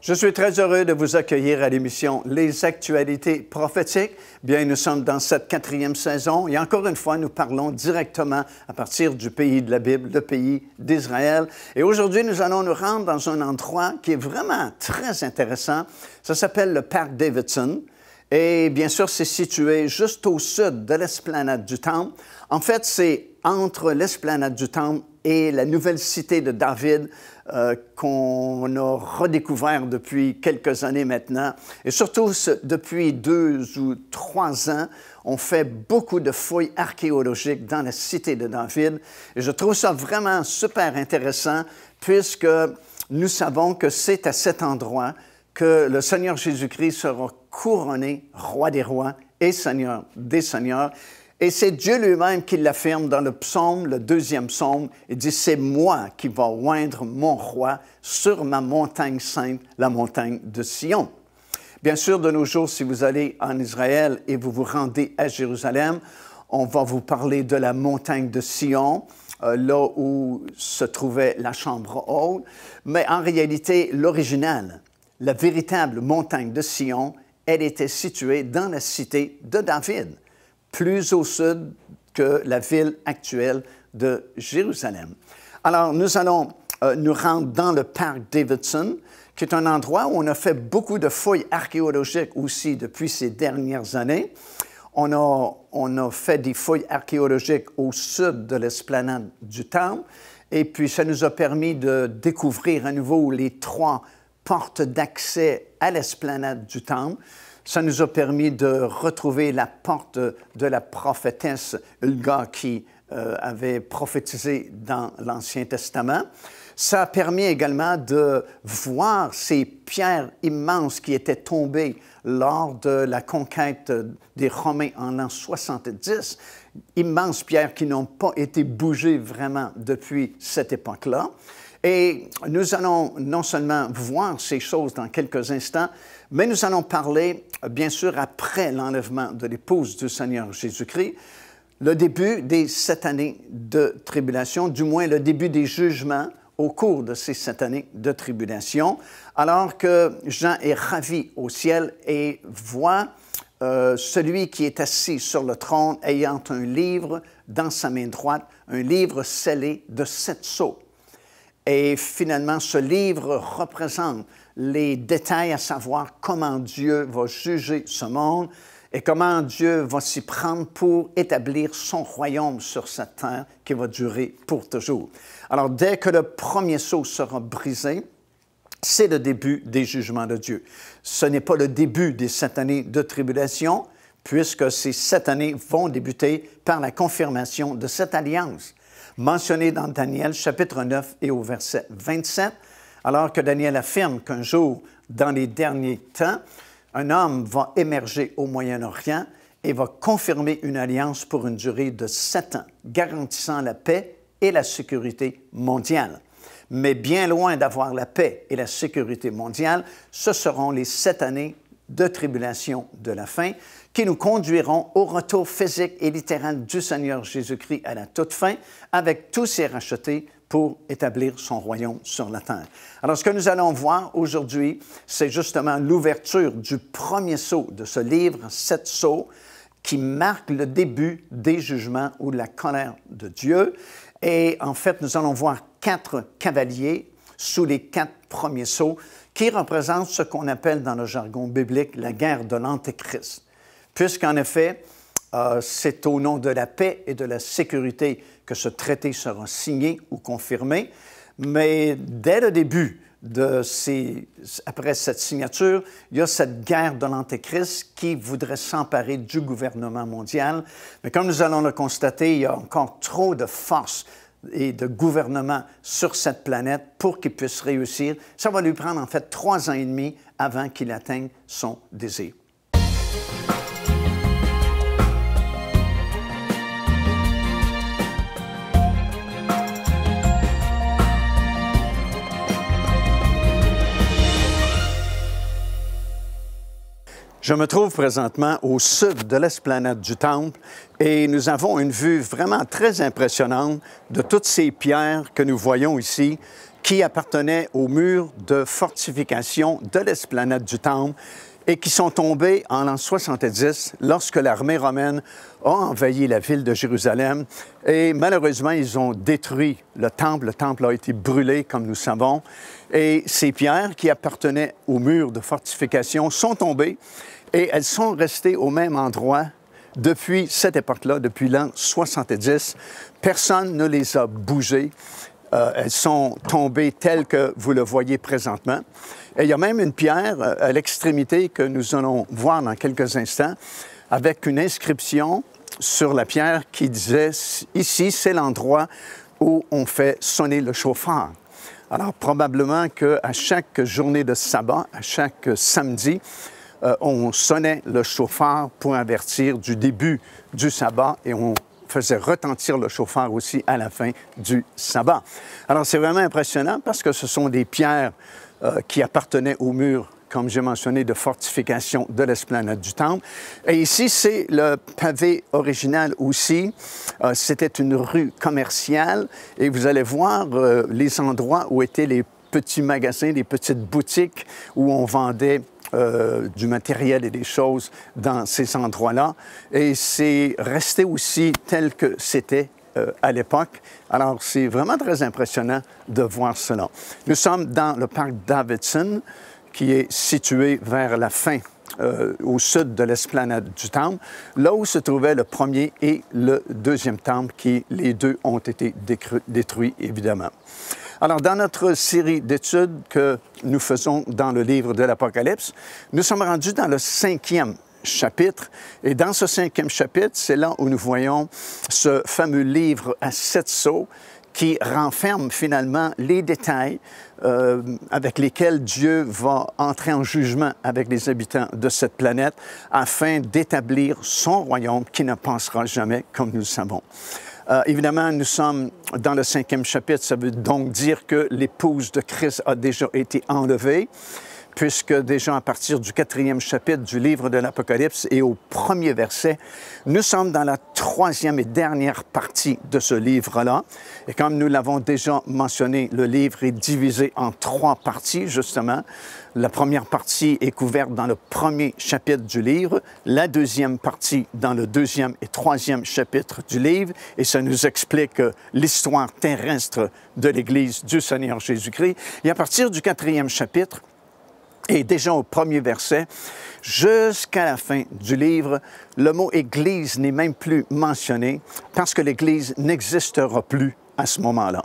Je suis très heureux de vous accueillir à l'émission Les Actualités prophétiques. Bien, nous sommes dans cette 4e saison et encore une fois, nous parlons directement à partir du pays de la Bible, le pays d'Israël. Et aujourd'hui, nous allons nous rendre dans un endroit qui est vraiment très intéressant. Ça s'appelle le Parc Davidson. Et bien sûr, c'est situé juste au sud de l'esplanade du Temple. En fait, c'est entre l'esplanade du Temple et la nouvelle cité de David qu'on a redécouvert depuis quelques années maintenant. Et surtout, depuis 2 ou 3 ans, on fait beaucoup de fouilles archéologiques dans la cité de David. Et je trouve ça vraiment super intéressant puisque nous savons que c'est à cet endroit que le Seigneur Jésus-Christ sera couronné roi des rois et Seigneur des seigneurs. Et c'est Dieu lui-même qui l'affirme dans le psaume, le 2e psaume. Il dit, « C'est moi qui va oindre mon roi sur ma montagne sainte, la montagne de Sion. » Bien sûr, de nos jours, si vous allez en Israël et vous vous rendez à Jérusalem, on va vous parler de la montagne de Sion, là où se trouvait la chambre haute. Mais en réalité, l'original, la véritable montagne de Sion, elle était située dans la cité de David, plus au sud que la ville actuelle de Jérusalem. Alors, nous allons nous rendre dans le parc Davidson, qui est un endroit où on a fait beaucoup de fouilles archéologiques aussi depuis ces dernières années. On a fait des fouilles archéologiques au sud de l'esplanade du Temple, et puis ça nous a permis de découvrir à nouveau les 3 portes d'accès à l'esplanade du Temple. Ça nous a permis de retrouver la porte de la prophétesse Hulda qui avait prophétisé dans l'Ancien Testament. Ça a permis également de voir ces pierres immenses qui étaient tombées lors de la conquête des Romains en l'an 70. Immenses pierres qui n'ont pas été bougées vraiment depuis cette époque-là. Et nous allons non seulement voir ces choses dans quelques instants, mais nous allons parler, bien sûr, après l'enlèvement de l'épouse du Seigneur Jésus-Christ, le début des 7 années de tribulation, du moins le début des jugements au cours de ces 7 années de tribulation, alors que Jean est ravi au ciel et voit celui qui est assis sur le trône ayant un livre dans sa main droite, un livre scellé de 7 sceaux. Et finalement, ce livre représente les détails, à savoir comment Dieu va juger ce monde et comment Dieu va s'y prendre pour établir son royaume sur cette terre qui va durer pour toujours. Alors, dès que le premier sceau sera brisé, c'est le début des jugements de Dieu. Ce n'est pas le début des 7 années de tribulation, puisque ces 7 années vont débuter par la confirmation de cette alliance, mentionné dans Daniel, chapitre 9 et au verset 27, alors que Daniel affirme qu'un jour, dans les derniers temps, un homme va émerger au Moyen-Orient et va confirmer une alliance pour une durée de 7 ans, garantissant la paix et la sécurité mondiale. Mais bien loin d'avoir la paix et la sécurité mondiale, ce seront les 7 années de tribulation de la fin qui nous conduiront au retour physique et littéral du Seigneur Jésus-Christ à la toute fin, avec tous ses rachetés pour établir son royaume sur la terre. Alors, ce que nous allons voir aujourd'hui, c'est justement l'ouverture du premier sceau de ce livre, 7 sceaux, qui marque le début des jugements ou de la colère de Dieu. Et en fait, nous allons voir 4 cavaliers sous les 4 premiers sceaux qui représentent ce qu'on appelle dans le jargon biblique la guerre de l'Antéchrist. Puisqu'en effet, c'est au nom de la paix et de la sécurité que ce traité sera signé ou confirmé. Mais dès le début, après cette signature, il y a cette guerre de l'Antéchrist qui voudrait s'emparer du gouvernement mondial. Mais comme nous allons le constater, il y a encore trop de force et de gouvernement sur cette planète pour qu'il puisse réussir. Ça va lui prendre en fait 3 ans et demi avant qu'il atteigne son désir. Je me trouve présentement au sud de l'esplanade du Temple et nous avons une vue vraiment très impressionnante de toutes ces pierres que nous voyons ici qui appartenaient aux murs de fortification de l'esplanade du Temple et qui sont tombés en l'an 70 lorsque l'armée romaine a envahi la ville de Jérusalem. Et malheureusement, ils ont détruit le temple. Le temple a été brûlé, comme nous savons. Et ces pierres qui appartenaient aux murs de fortification sont tombées et elles sont restées au même endroit depuis cette époque-là, depuis l'an 70. Personne ne les a bougées. Elles sont tombées telles que vous le voyez présentement. Et il y a même une pierre à l'extrémité que nous allons voir dans quelques instants, avec une inscription sur la pierre qui disait « Ici, c'est l'endroit où on fait sonner le chauffard ». Alors, probablement qu'à chaque journée de sabbat, à chaque samedi, on sonnait le chauffard pour avertir du début du sabbat et on faisait retentir le chauffard aussi à la fin du sabbat. Alors, c'est vraiment impressionnant parce que ce sont des pierres qui appartenaient au mur, comme j'ai mentionné, de fortification de l'esplanade du Temple. Et ici, c'est le pavé original aussi. C'était une rue commerciale et vous allez voir les endroits où étaient les petits magasins, les petites boutiques où on vendait du matériel et des choses dans ces endroits-là. Et c'est resté aussi tel que c'était à l'époque. Alors, c'est vraiment très impressionnant de voir cela. Nous sommes dans le parc Davidson, qui est situé vers la fin, au sud de l'esplanade du Temple, là où se trouvaient le premier et le deuxième temple, qui les deux ont été détruits, évidemment. Alors, dans notre série d'études que nous faisons dans le livre de l'Apocalypse, nous sommes rendus dans le 5e chapitre. Et dans ce 5e chapitre, c'est là où nous voyons ce fameux livre à 7 sceaux qui renferme finalement les détails avec lesquels Dieu va entrer en jugement avec les habitants de cette planète afin d'établir son royaume qui ne passera jamais, comme nous le savons. Évidemment, nous sommes dans le 5e chapitre. Ça veut donc dire que l'épouse de Christ a déjà été enlevée, puisque déjà à partir du 4e chapitre du livre de l'Apocalypse et au premier verset, nous sommes dans la 3e et dernière partie de ce livre-là. Et comme nous l'avons déjà mentionné, le livre est divisé en 3 parties, justement. La première partie est couverte dans le premier chapitre du livre, la deuxième partie dans le 2e et 3e chapitre du livre, et ça nous explique l'histoire terrestre de l'Église du Seigneur Jésus-Christ. Et à partir du 4e chapitre, et déjà au premier verset, jusqu'à la fin du livre, le mot « Église » n'est même plus mentionné parce que l'Église n'existera plus à ce moment-là.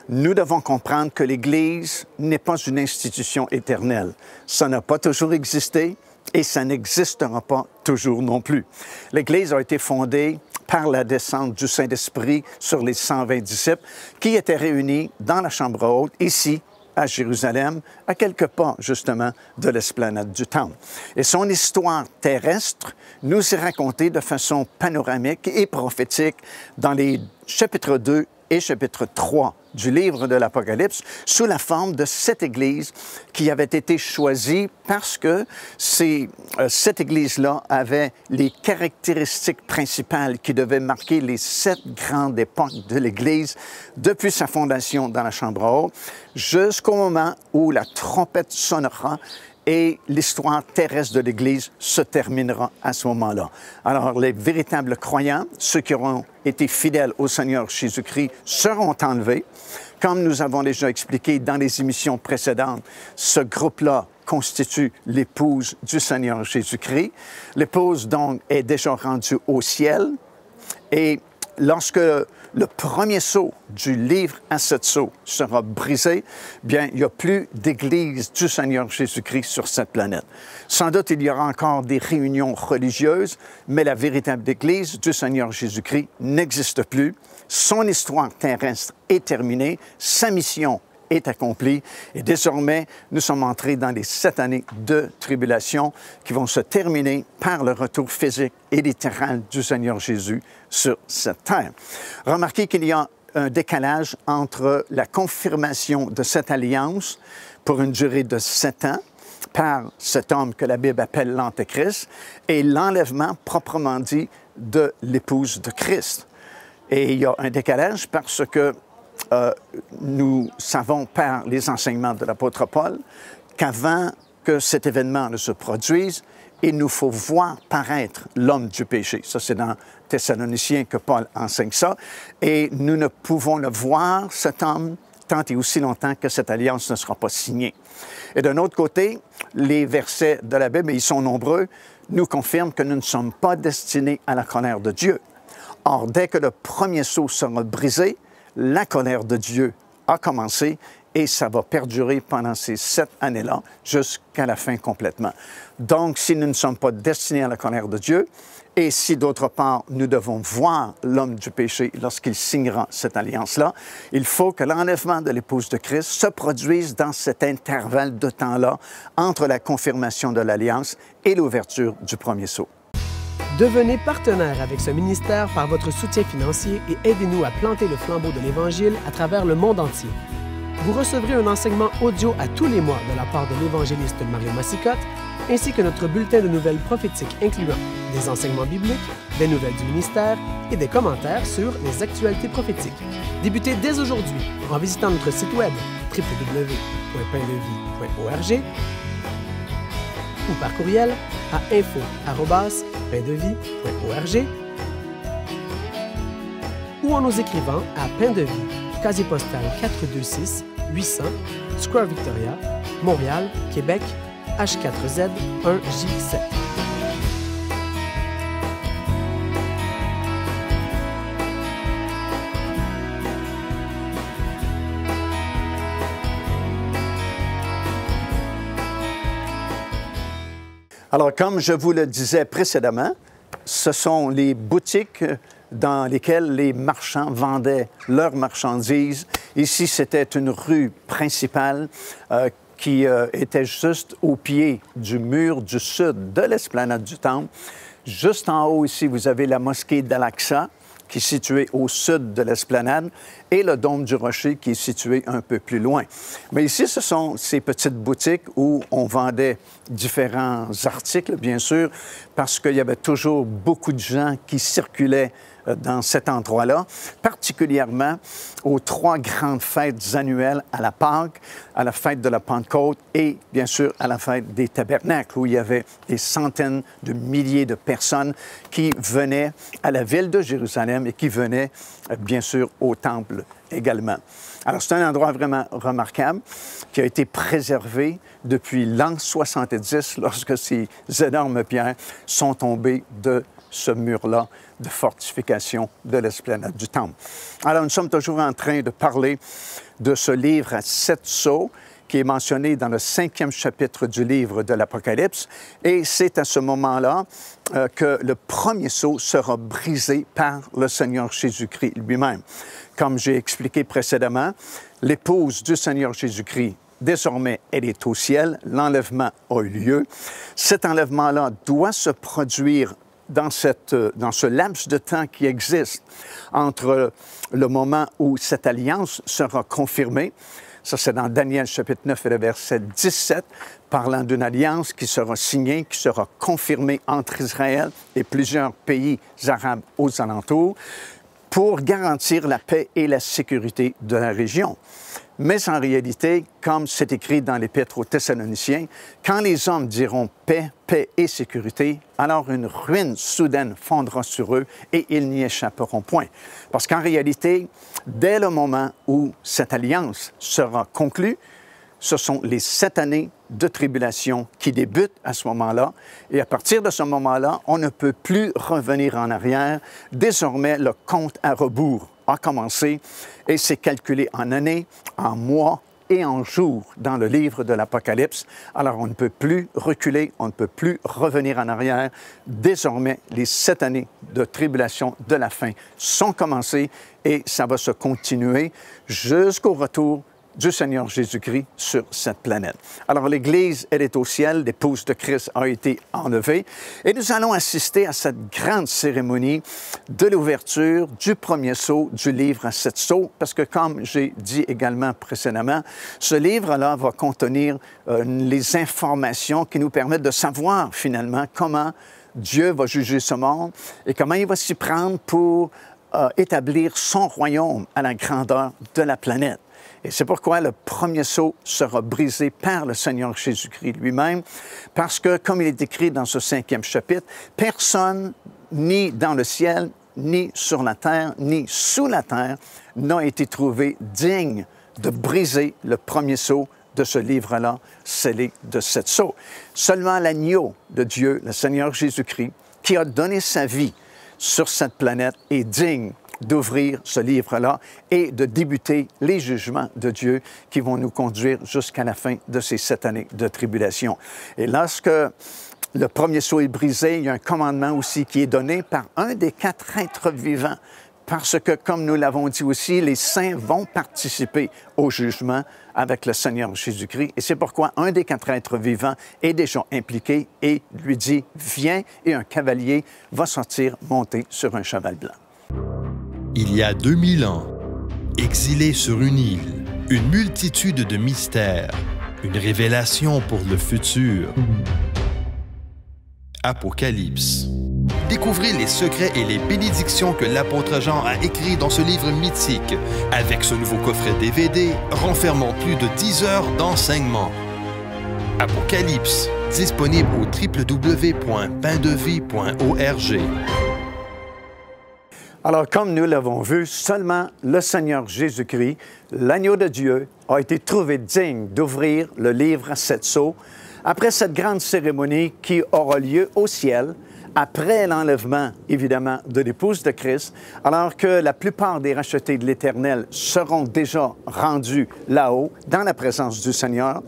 Nous devons comprendre que l'Église n'est pas une institution éternelle. Ça n'a pas toujours existé et ça n'existera pas toujours non plus. L'Église a été fondée par la descente du Saint-Esprit sur les 120 disciples qui étaient réunis dans la chambre haute, ici, à Jérusalem, à quelques pas, justement, de l'esplanade du Temple. Et son histoire terrestre nous est racontée de façon panoramique et prophétique dans les chapitres 2 et chapitre 3 du livre de l'Apocalypse sous la forme de 7 églises qui avaient été choisies parce que cette église-là avait les caractéristiques principales qui devaient marquer les 7 grandes époques de l'Église depuis sa fondation dans la chambre haute jusqu'au moment où la trompette sonnera et l'histoire terrestre de l'Église se terminera à ce moment-là. Alors, les véritables croyants, ceux qui auront été fidèles au Seigneur Jésus-Christ, seront enlevés. Comme nous avons déjà expliqué dans les émissions précédentes, ce groupe-là constitue l'épouse du Seigneur Jésus-Christ. L'épouse, donc, est déjà rendue au ciel et lorsque le premier sceau du livre à 7 sceaux sera brisé, bien, il n'y a plus d'Église du Seigneur Jésus-Christ sur cette planète. Sans doute, il y aura encore des réunions religieuses, mais la véritable Église du Seigneur Jésus-Christ n'existe plus. Son histoire terrestre est terminée, sa mission est accomplie et désormais, nous sommes entrés dans les 7 années de tribulation qui vont se terminer par le retour physique et littéral du Seigneur Jésus sur cette terre. Remarquez qu'il y a un décalage entre la confirmation de cette alliance pour une durée de 7 ans par cet homme que la Bible appelle l'Antéchrist et l'enlèvement proprement dit de l'épouse de Christ. Et il y a un décalage parce que nous savons par les enseignements de l'apôtre Paul qu'avant que cet événement ne se produise, il nous faut voir paraître l'homme du péché. Ça, c'est dans Thessaloniciens que Paul enseigne ça. Et nous ne pouvons le voir, cet homme, tant et aussi longtemps que cette alliance ne sera pas signée. Et d'un autre côté, les versets de la Bible, et ils sont nombreux, nous confirment que nous ne sommes pas destinés à la colère de Dieu. Or, dès que le premier sceau sera brisé, la colère de Dieu a commencé et ça va perdurer pendant ces 7 années-là jusqu'à la fin complètement. Donc, si nous ne sommes pas destinés à la colère de Dieu, et si d'autre part, nous devons voir l'homme du péché lorsqu'il signera cette alliance-là, il faut que l'enlèvement de l'épouse de Christ se produise dans cet intervalle de temps-là entre la confirmation de l'alliance et l'ouverture du premier sceau. Devenez partenaire avec ce ministère par votre soutien financier et aidez-nous à planter le flambeau de l'Évangile à travers le monde entier. Vous recevrez un enseignement audio à tous les mois de la part de l'évangéliste Mario Massicotte, ainsi que notre bulletin de nouvelles prophétiques incluant des enseignements bibliques, des nouvelles du ministère et des commentaires sur les actualités prophétiques. Débutez dès aujourd'hui en visitant notre site web www.paindevie.org ou par courriel à info@paindevie.org ou en nous écrivant à Pain de Vie, casier postal 426 800, Square Victoria, Montréal, Québec, H4Z 1J7. Alors, comme je vous le disais précédemment, ce sont les boutiques dans lesquelles les marchands vendaient leurs marchandises. Ici, c'était une rue principale qui était juste au pied du mur du sud de l'esplanade du Temple. Juste en haut, ici, vous avez la mosquée d'Al-Aqsa, qui est située au sud de l'esplanade, et le dôme du Rocher, qui est situé un peu plus loin. Mais ici, ce sont ces petites boutiques où on vendait différents articles, bien sûr, parce qu'il y avait toujours beaucoup de gens qui circulaient dans cet endroit-là, particulièrement aux 3 grandes fêtes annuelles, à la Pâque, à la fête de la Pentecôte et, bien sûr, à la fête des Tabernacles, où il y avait des centaines de milliers de personnes qui venaient à la ville de Jérusalem et qui venaient, bien sûr, au Temple également. Alors, c'est un endroit vraiment remarquable qui a été préservé depuis l'an 70, lorsque ces énormes pierres sont tombées de ce mur-là de fortification de l'esplanade du Temple. Alors, nous sommes toujours en train de parler de ce livre à 7 sceaux qui est mentionné dans le 5e chapitre du livre de l'Apocalypse. Et c'est à ce moment-là que le premier sceau sera brisé par le Seigneur Jésus-Christ lui-même. Comme j'ai expliqué précédemment, l'épouse du Seigneur Jésus-Christ, désormais, elle est au ciel. L'enlèvement a eu lieu. Cet enlèvement-là doit se produire dans ce laps de temps qui existe entre le moment où cette alliance sera confirmée. Ça, c'est dans Daniel chapitre 9 et le verset 17, parlant d'une alliance qui sera signée, qui sera confirmée entre Israël et plusieurs pays arabes aux alentours pour garantir la paix et la sécurité de la région. Mais en réalité, comme c'est écrit dans l'Épître aux Thessaloniciens, quand les hommes diront paix, paix et sécurité, alors une ruine soudaine fondra sur eux et ils n'y échapperont point. Parce qu'en réalité, dès le moment où cette alliance sera conclue, ce sont les 7 années de tribulation qui débutent à ce moment-là. Et à partir de ce moment-là, on ne peut plus revenir en arrière. Désormais, le compte à rebours a commencé et c'est calculé en années, en mois et en jours dans le livre de l'Apocalypse. Alors, on ne peut plus reculer, on ne peut plus revenir en arrière. Désormais, les 7 années de tribulation de la fin sont commencées et ça va se continuer jusqu'au retour du Seigneur Jésus-Christ sur cette planète. Alors, l'Église, elle est au ciel, l'épouse de Christ a été enlevée, et nous allons assister à cette grande cérémonie de l'ouverture du premier sceau du livre à 7 sceaux, parce que, comme j'ai dit également précédemment, ce livre-là va contenir les informations qui nous permettent de savoir, finalement, comment Dieu va juger ce monde et comment il va s'y prendre pour établir son royaume à la grandeur de la planète. Et c'est pourquoi le premier sceau sera brisé par le Seigneur Jésus-Christ lui-même, parce que, comme il est écrit dans ce 5e chapitre, personne, ni dans le ciel, ni sur la terre, ni sous la terre, n'a été trouvé digne de briser le premier sceau de ce livre-là, scellé de 7 sceaux. Seulement l'agneau de Dieu, le Seigneur Jésus-Christ, qui a donné sa vie sur cette planète, est digne d'ouvrir ce livre-là et de débuter les jugements de Dieu qui vont nous conduire jusqu'à la fin de ces 7 années de tribulation. Et lorsque le premier sceau est brisé, il y a un commandement aussi qui est donné par un des 4 êtres vivants, parce que, comme nous l'avons dit aussi, les saints vont participer au jugement avec le Seigneur Jésus-Christ. Et c'est pourquoi un des 4 êtres vivants est déjà impliqué et lui dit « Viens » et un cavalier va sortir monté sur un cheval blanc. Il y a 2000 ans, exilé sur une île, une multitude de mystères, une révélation pour le futur. Apocalypse. Découvrez les secrets et les bénédictions que l'apôtre Jean a écrits dans ce livre mythique, avec ce nouveau coffret DVD renfermant plus de 10 heures d'enseignement. Apocalypse, disponible au www.paindevie.org. Alors, comme nous l'avons vu, seulement le Seigneur Jésus-Christ, l'agneau de Dieu, a été trouvé digne d'ouvrir le livre à 7 sceaux après cette grande cérémonie qui aura lieu au ciel, après l'enlèvement, évidemment, de l'épouse de Christ, alors que la plupart des rachetés de l'Éternel seront déjà rendus là-haut, dans la présence du Seigneur.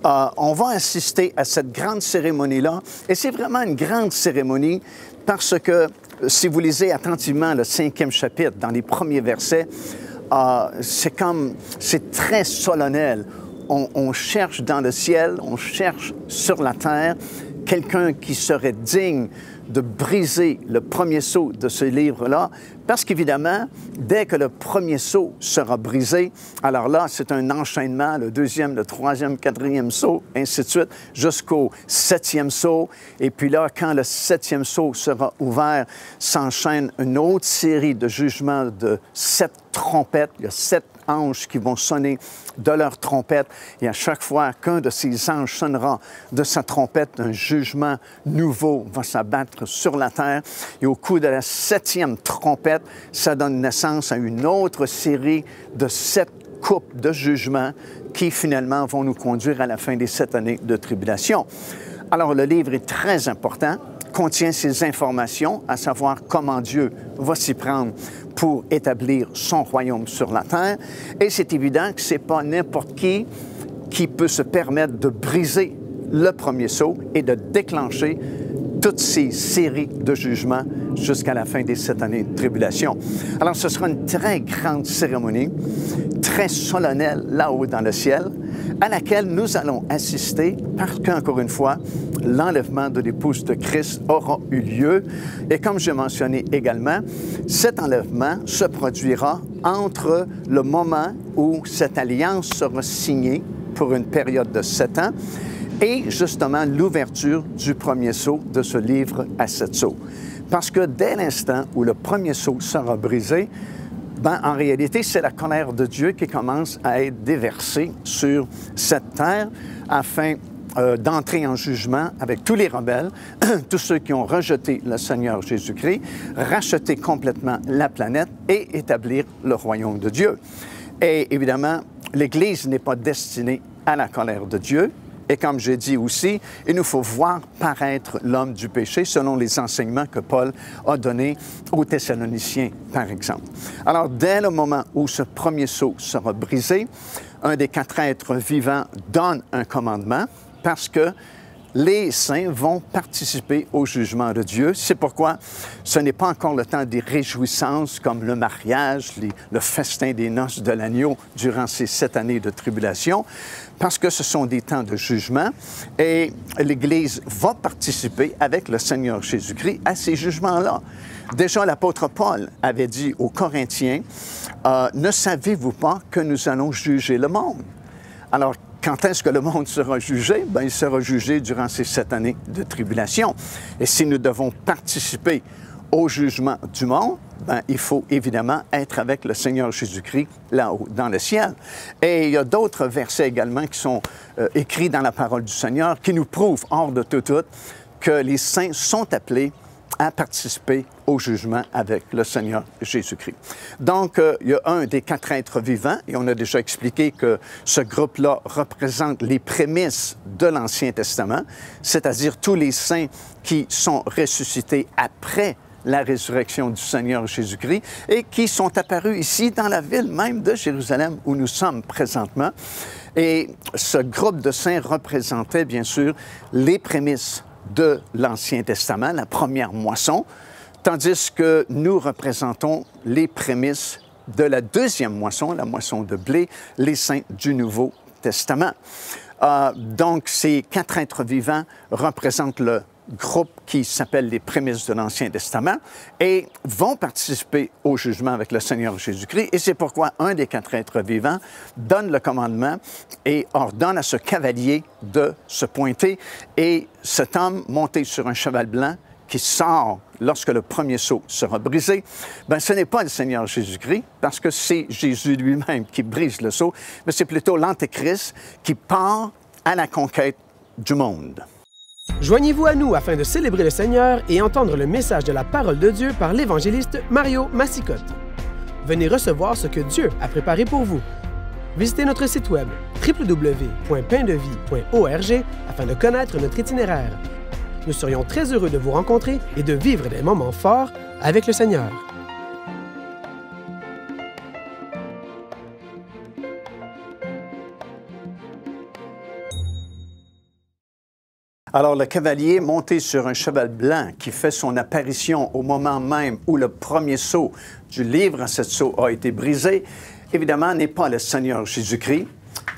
On va assister à cette grande cérémonie-là, et c'est vraiment une grande cérémonie parce que, si vous lisez attentivement le 5e chapitre, dans les premiers versets, c'est très solennel. On cherche dans le ciel, on cherche sur la terre quelqu'un qui serait digne de briser le premier sceau de ce livre-là, parce qu'évidemment, dès que le premier sceau sera brisé, alors là, c'est un enchaînement, le 2e, le 3e, 4e sceau, ainsi de suite, jusqu'au 7e sceau. Et puis là, quand le 7e sceau sera ouvert, s'enchaîne une autre série de jugements de 7 trompettes. Il y a 7 anges qui vont sonner de leur trompette. Et à chaque fois qu'un de ces anges sonnera de sa trompette, un jugement nouveau va s'abattre sur la terre. Et au coup de la 7e trompette, ça donne naissance à une autre série de 7 coupes de jugements qui finalement vont nous conduire à la fin des 7 années de tribulation. Alors le livre est très important, contient ces informations, à savoir comment Dieu va s'y prendre pour établir son royaume sur la terre. Et c'est évident que ce n'est pas n'importe qui peut se permettre de briser le premier sceau et de déclencher toutes ces séries de jugements jusqu'à la fin des 7 années de tribulation. Alors, ce sera une très grande cérémonie, très solennelle là-haut dans le ciel, à laquelle nous allons assister parce qu'encore une fois, l'enlèvement de l'épouse de Christ aura eu lieu. Et comme j'ai mentionné également, cet enlèvement se produira entre le moment où cette alliance sera signée pour une période de 7 ans et justement l'ouverture du premier sceau de ce livre à 7 sceaux. Parce que dès l'instant où le premier sceau sera brisé, en réalité, c'est la colère de Dieu qui commence à être déversée sur cette terre afin d'entrer en jugement avec tous les rebelles, tous ceux qui ont rejeté le Seigneur Jésus-Christ, racheter complètement la planète et établir le royaume de Dieu. Et évidemment, l'Église n'est pas destinée à la colère de Dieu. Et comme j'ai dit aussi, il nous faut voir paraître l'homme du péché selon les enseignements que Paul a donnés aux Thessaloniciens, par exemple. Alors, dès le moment où ce premier sceau sera brisé, un des 4 êtres vivants donne un commandement parce que les saints vont participer au jugement de Dieu. C'est pourquoi ce n'est pas encore le temps des réjouissances comme le mariage, le festin des noces de l'agneau durant ces 7 années de tribulation, parce que ce sont des temps de jugement et l'Église va participer avec le Seigneur Jésus-Christ à ces jugements-là. Déjà, l'apôtre Paul avait dit aux Corinthiens, « Ne savez-vous pas que nous allons juger le monde? » Alors, quand est-ce que le monde sera jugé? Bien, il sera jugé durant ces 7 années de tribulation. Et si nous devons participer au jugement du monde, ben, il faut évidemment être avec le Seigneur Jésus-Christ là-haut, dans le ciel. Et il y a d'autres versets également qui sont écrits dans la parole du Seigneur qui nous prouvent, hors de tout doute, que les saints sont appelés à participer au jugement avec le Seigneur Jésus-Christ. Donc, il y a un des 4 êtres vivants, et on a déjà expliqué que ce groupe-là représente les prémices de l'Ancien Testament, c'est-à-dire tous les saints qui sont ressuscités après la résurrection du Seigneur Jésus-Christ et qui sont apparus ici dans la ville même de Jérusalem où nous sommes présentement. Et ce groupe de saints représentait bien sûr les prémices de l'Ancien Testament, la première moisson, tandis que nous représentons les prémices de la deuxième moisson, la moisson de blé, les saints du Nouveau Testament. Donc, ces 4 êtres vivants représentent le groupe qui s'appelle les prémices de l'Ancien Testament et vont participer au jugement avec le Seigneur Jésus-Christ. Et c'est pourquoi un des 4 êtres vivants donne le commandement et ordonne à ce cavalier de se pointer. Et cet homme monté sur un cheval blanc qui sort lorsque le premier sceau sera brisé, bien, ce n'est pas le Seigneur Jésus-Christ, parce que c'est Jésus lui-même qui brise le sceau, mais c'est plutôt l'Antéchrist qui part à la conquête du monde. Joignez-vous à nous afin de célébrer le Seigneur et entendre le message de la parole de Dieu par l'évangéliste Mario Massicotte. Venez recevoir ce que Dieu a préparé pour vous. Visitez notre site web www.paindevie.org afin de connaître notre itinéraire. Nous serions très heureux de vous rencontrer et de vivre des moments forts avec le Seigneur. Alors, le cavalier monté sur un cheval blanc qui fait son apparition au moment même où le premier sceau du livre à 7 sceaux a été brisé, évidemment, n'est pas le Seigneur Jésus-Christ,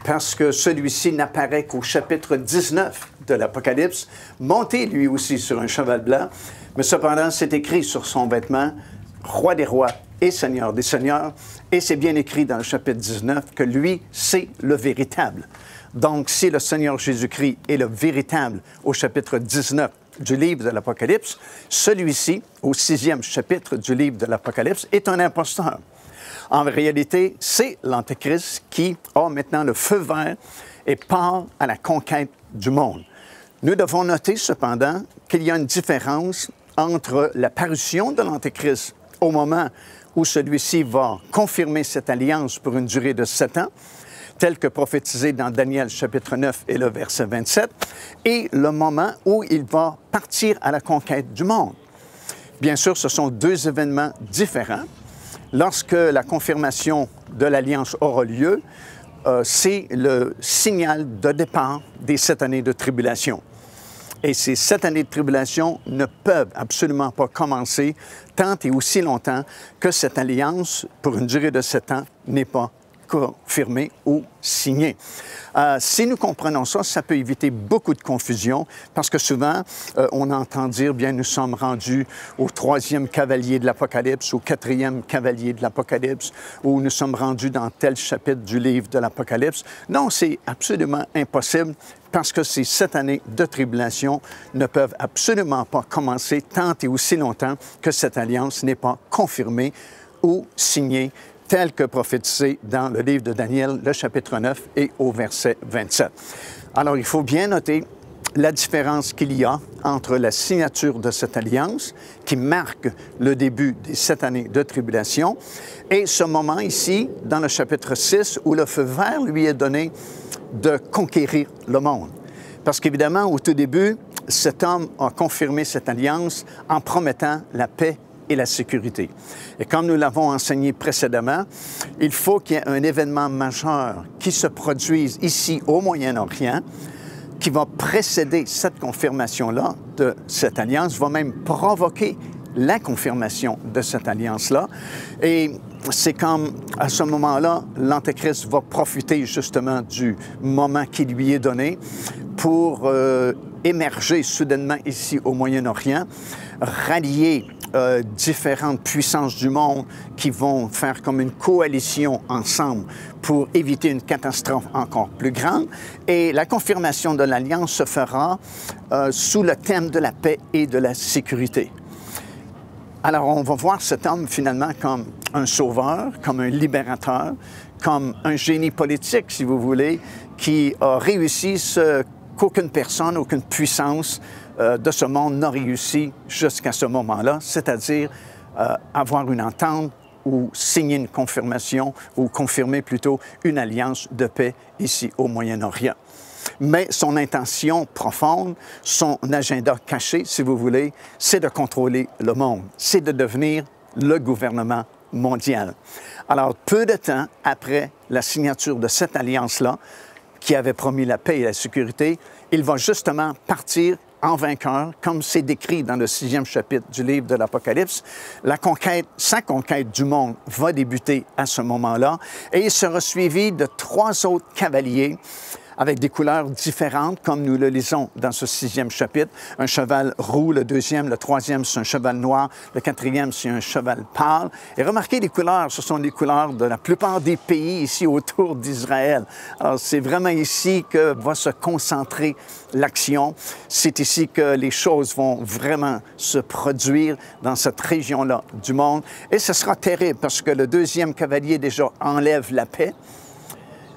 parce que celui-ci n'apparaît qu'au chapitre 19 de l'Apocalypse, monté lui aussi sur un cheval blanc, mais cependant, c'est écrit sur son vêtement « Roi des rois et Seigneur des seigneurs », et c'est bien écrit dans le chapitre 19 que lui, c'est le véritable. Donc, si le Seigneur Jésus-Christ est le véritable au chapitre 19 du livre de l'Apocalypse, celui-ci, au 6e chapitre du livre de l'Apocalypse, est un imposteur. En réalité, c'est l'Antéchrist qui a maintenant le feu vert et part à la conquête du monde. Nous devons noter cependant qu'il y a une différence entre la parution de l'Antéchrist au moment où celui-ci va confirmer cette alliance pour une durée de 7 ans, tel que prophétisé dans Daniel chapitre 9 et le verset 27, et le moment où il va partir à la conquête du monde. Bien sûr, ce sont 2 événements différents. Lorsque la confirmation de l'Alliance aura lieu, c'est le signal de départ des 7 années de tribulation. Et ces 7 années de tribulation ne peuvent absolument pas commencer tant et aussi longtemps que cette alliance, pour une durée de 7 ans, n'est pas confirmé ou signé. Si nous comprenons ça, ça peut éviter beaucoup de confusion parce que souvent, on entend dire, bien, nous sommes rendus au 3e cavalier de l'Apocalypse, au 4e cavalier de l'Apocalypse, ou nous sommes rendus dans tel chapitre du livre de l'Apocalypse. Non, c'est absolument impossible parce que ces 7 années de tribulation ne peuvent absolument pas commencer tant et aussi longtemps que cette alliance n'est pas confirmée ou signée tel que prophétisé dans le livre de Daniel, le chapitre 9 et au verset 27. Alors, il faut bien noter la différence qu'il y a entre la signature de cette alliance, qui marque le début des 7 années de tribulation, et ce moment ici, dans le chapitre 6, où le feu vert lui est donné de conquérir le monde. Parce qu'évidemment, au tout début, cet homme a confirmé cette alliance en promettant la paix et la sécurité. Et comme nous l'avons enseigné précédemment, il faut qu'il y ait un événement majeur qui se produise ici au Moyen-Orient, qui va précéder cette confirmation-là de cette alliance, va même provoquer la confirmation de cette alliance-là. Et c'est comme, à ce moment-là, l'Antéchrist va profiter justement du moment qui lui est donné pour émerger soudainement ici au Moyen-Orient, rallier différentes puissances du monde qui vont faire comme une coalition ensemble pour éviter une catastrophe encore plus grande. Et la confirmation de l'Alliance se fera sous le thème de la paix et de la sécurité. Alors, on va voir cet homme finalement comme un sauveur, comme un libérateur, comme un génie politique, si vous voulez, qui a réussi ce qu'aucune personne, aucune puissance de ce monde n'a réussi jusqu'à ce moment-là, c'est-à-dire avoir une entente ou signer une confirmation, ou confirmer plutôt une alliance de paix ici au Moyen-Orient. Mais son intention profonde, son agenda caché, si vous voulez, c'est de contrôler le monde, c'est de devenir le gouvernement mondial. Alors, peu de temps après la signature de cette alliance-là, qui avait promis la paix et la sécurité, il va justement partir en vainqueur, comme c'est décrit dans le 6e chapitre du livre de l'Apocalypse. Sa conquête du monde va débuter à ce moment-là, et il sera suivi de 3 autres cavaliers avec des couleurs différentes, comme nous le lisons dans ce 6e chapitre. Un cheval roux, le 2e, le 3e, c'est un cheval noir, le 4e, c'est un cheval pâle. Et remarquez les couleurs, ce sont les couleurs de la plupart des pays ici autour d'Israël. Alors, c'est vraiment ici que va se concentrer l'action. C'est ici que les choses vont vraiment se produire dans cette région-là du monde. Et ce sera terrible parce que le 2e cavalier déjà enlève la paix.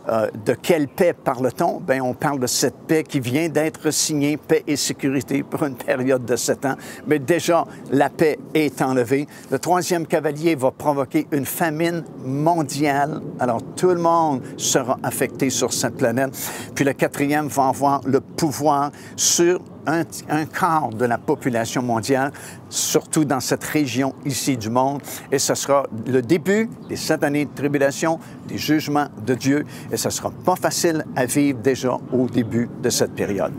De quelle paix parle-t-on? Bien, on parle de cette paix qui vient d'être signée, paix et sécurité pour une période de 7 ans. Mais déjà, la paix est enlevée. Le 3e cavalier va provoquer une famine mondiale. Alors, tout le monde sera affecté sur cette planète. Puis le 4e va avoir le pouvoir sur un quart de la population mondiale, surtout dans cette région ici du monde. Et ce sera le début des 7 années de tribulation, des jugements de Dieu. Et ce ne sera pas facile à vivre déjà au début de cette période.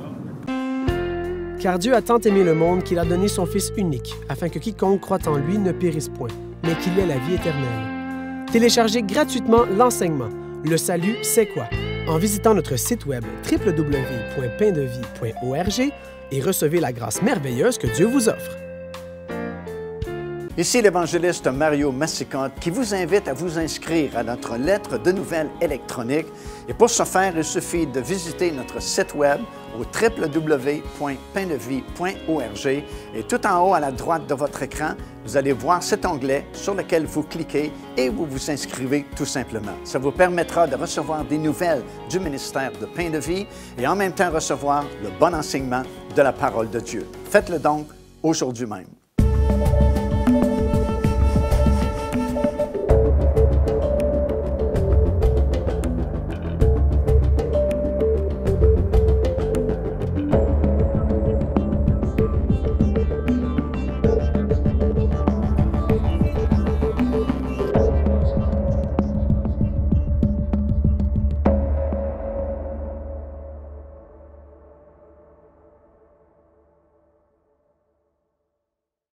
Car Dieu a tant aimé le monde qu'il a donné son Fils unique, afin que quiconque croit en lui ne périsse point, mais qu'il ait la vie éternelle. Téléchargez gratuitement l'enseignement « Le salut, c'est quoi ?» en visitant notre site web www.paindevie.org et recevez la grâce merveilleuse que Dieu vous offre. Ici l'évangéliste Mario Massicotte qui vous invite à vous inscrire à notre lettre de nouvelles électronique. Et pour ce faire, il suffit de visiter notre site web au www.paindevie.org et tout en haut à la droite de votre écran, vous allez voir cet onglet sur lequel vous cliquez et vous vous inscrivez tout simplement. Ça vous permettra de recevoir des nouvelles du ministère de Pain de Vie et en même temps recevoir le bon enseignement de la parole de Dieu. Faites-le donc aujourd'hui même.